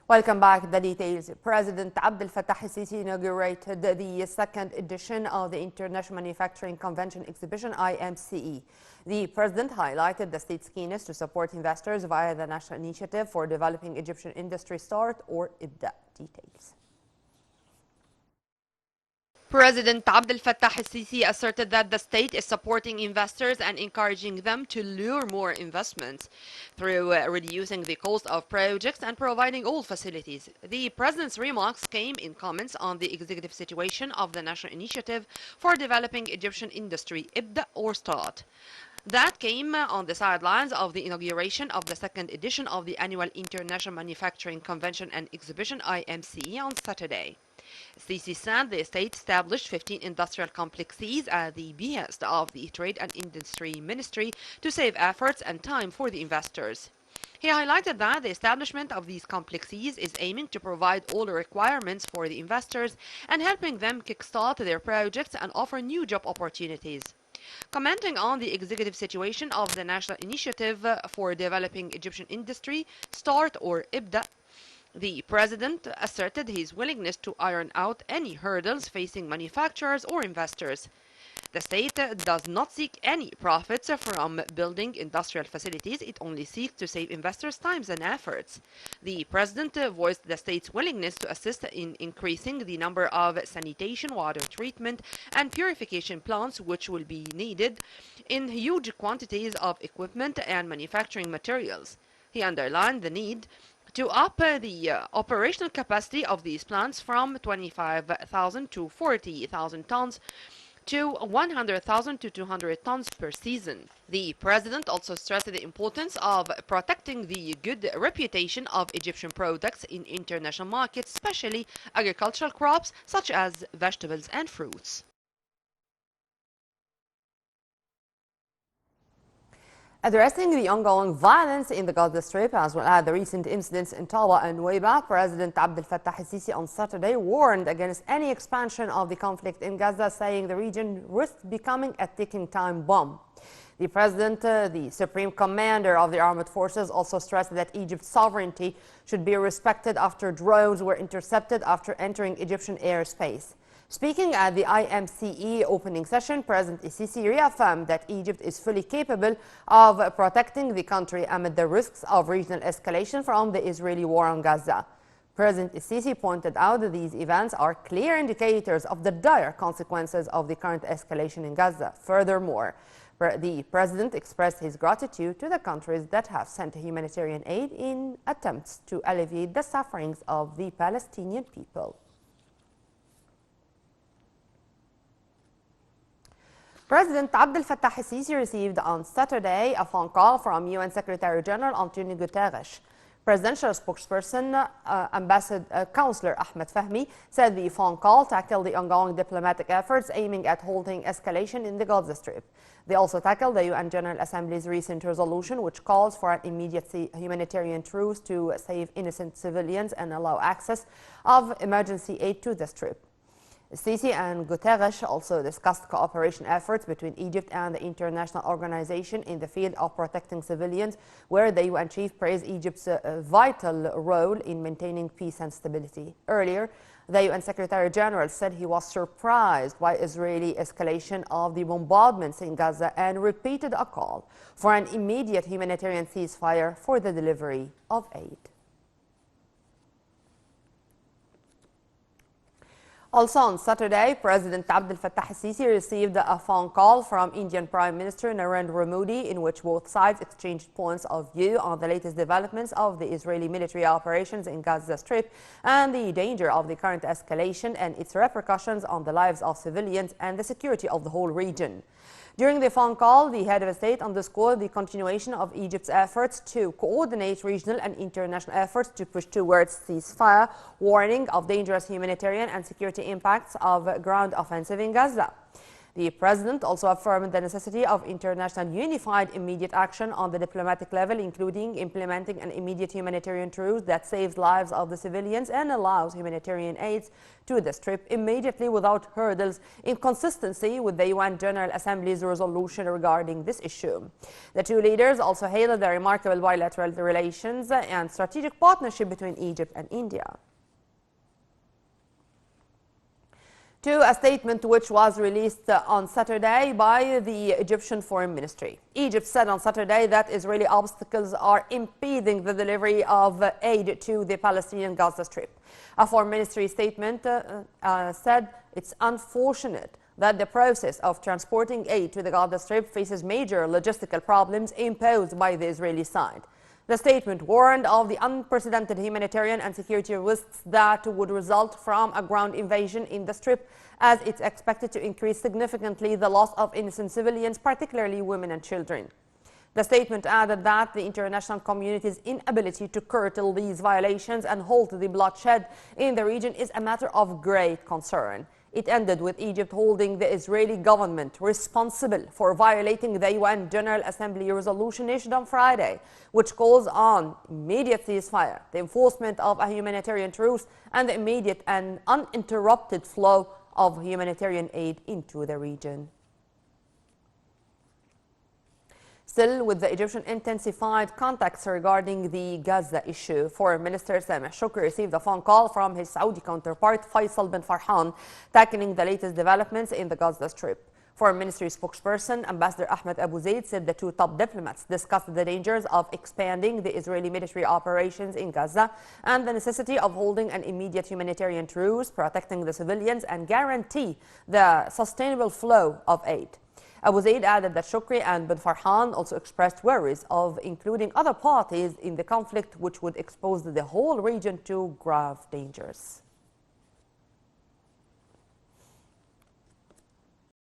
Welcome back. The details. President Abdel Fattah el-Sisi inaugurated the second edition of the International Manufacturing Convention Exhibition (IMCE). The president highlighted the state's keenness to support investors via the National Initiative for Developing Egyptian Industry (START) or IBDA. Details. President Abdel Fattah el-Sisi asserted that the state is supporting investors and encouraging them to lure more investments through reducing the cost of projects and providing all facilities. The president's remarks came in comments on the executive situation of the National Initiative for Developing Egyptian Industry, IBDA or START. That came on the sidelines of the inauguration of the second edition of the annual International Manufacturing Convention and Exhibition (IMCE) on Saturday. Sisi said the state established 15 industrial complexes at the behest of the Trade and Industry Ministry to save efforts and time for the investors. He highlighted that the establishment of these complexes is aiming to provide all the requirements for the investors and helping them kickstart their projects and offer new job opportunities. Commenting on the executive situation of the National Initiative for Developing Egyptian Industry, START or IBDA, the president asserted his willingness to iron out any hurdles facing manufacturers or investors. The state does not seek any profits from building industrial facilities. It only seeks to save investors' time and efforts. The president voiced the state's willingness to assist in increasing the number of sanitation, water treatment, and purification plants which will be needed in huge quantities of equipment and manufacturing materials. He underlined the need to up the operational capacity of these plants from 25,000 to 40,000 tons to 100,000 to 200 tons per season. The president also stressed the importance of protecting the good reputation of Egyptian products in international markets, especially agricultural crops such as vegetables and fruits. Addressing the ongoing violence in the Gaza Strip, as well as the recent incidents in Tawa and Nuweiba, President Abdel Fattah el-Sisi on Saturday warned against any expansion of the conflict in Gaza, saying the region risks becoming a ticking time bomb. The president, the supreme commander of the armed forces, also stressed that Egypt's sovereignty should be respected after drones were intercepted after entering Egyptian airspace. Speaking at the IMCE opening session, President el-Sisi reaffirmed that Egypt is fully capable of protecting the country amid the risks of regional escalation from the Israeli war on Gaza. President el-Sisi pointed out that these events are clear indicators of the dire consequences of the current escalation in Gaza. Furthermore, the president expressed his gratitude to the countries that have sent humanitarian aid in attempts to alleviate the sufferings of the Palestinian people. President Abdel Fattah el-Sisi received on Saturday a phone call from UN Secretary General Antonio Guterres. Presidential spokesperson, Councillor Ahmed Fahmy, said the phone call tackled the ongoing diplomatic efforts aiming at halting escalation in the Gaza Strip. They also tackled the UN General Assembly's recent resolution, which calls for an immediate humanitarian truce to save innocent civilians and allow access of emergency aid to the Strip. Sisi and Guterres also discussed cooperation efforts between Egypt and the international organization in the field of protecting civilians, where the UN chief praised Egypt's vital role in maintaining peace and stability. Earlier, the UN Secretary General said he was surprised by Israeli escalation of the bombardments in Gaza and repeated a call for an immediate humanitarian ceasefire for the delivery of aid. Also on Saturday, President Abdel Fattah el-Sisi received a phone call from Indian Prime Minister Narendra Modi, in which both sides exchanged points of view on the latest developments of the Israeli military operations in Gaza Strip and the danger of the current escalation and its repercussions on the lives of civilians and the security of the whole region. During the phone call, the head of state underscored the continuation of Egypt's efforts to coordinate regional and international efforts to push towards ceasefire, warning of dangerous humanitarian and security impacts of ground offensive in Gaza. The president also affirmed the necessity of international unified immediate action on the diplomatic level, including implementing an immediate humanitarian truce that saves lives of the civilians and allows humanitarian aid to the Strip immediately without hurdles, in consistency with the UN General Assembly's resolution regarding this issue. The two leaders also hailed the remarkable bilateral relations and strategic partnership between Egypt and India. To a statement which was released on Saturday by the Egyptian Foreign Ministry. Egypt said on Saturday that Israeli obstacles are impeding the delivery of aid to the Palestinian Gaza Strip. A Foreign Ministry statement said it's unfortunate that the process of transporting aid to the Gaza Strip faces major logistical problems imposed by the Israeli side. The statement warned of the unprecedented humanitarian and security risks that would result from a ground invasion in the Strip, as it's expected to increase significantly the loss of innocent civilians, particularly women and children. The statement added that the international community's inability to curtail these violations and halt the bloodshed in the region is a matter of great concern. It ended with Egypt holding the Israeli government responsible for violating the UN General Assembly resolution issued on Friday, which calls on immediate ceasefire, the enforcement of a humanitarian truce, and the immediate and uninterrupted flow of humanitarian aid into the region. Still, with the Egyptian intensified contacts regarding the Gaza issue, Foreign Minister Sameh Shoukry received a phone call from his Saudi counterpart Faisal bin Farhan, tackling the latest developments in the Gaza Strip. Foreign Ministry spokesperson Ambassador Ahmed Abu Zaid said the two top diplomats discussed the dangers of expanding the Israeli military operations in Gaza and the necessity of holding an immediate humanitarian truce, protecting the civilians, and guarantee the sustainable flow of aid. Abu Zaid added that Shoukry and bin Farhan also expressed worries of including other parties in the conflict, which would expose the whole region to grave dangers.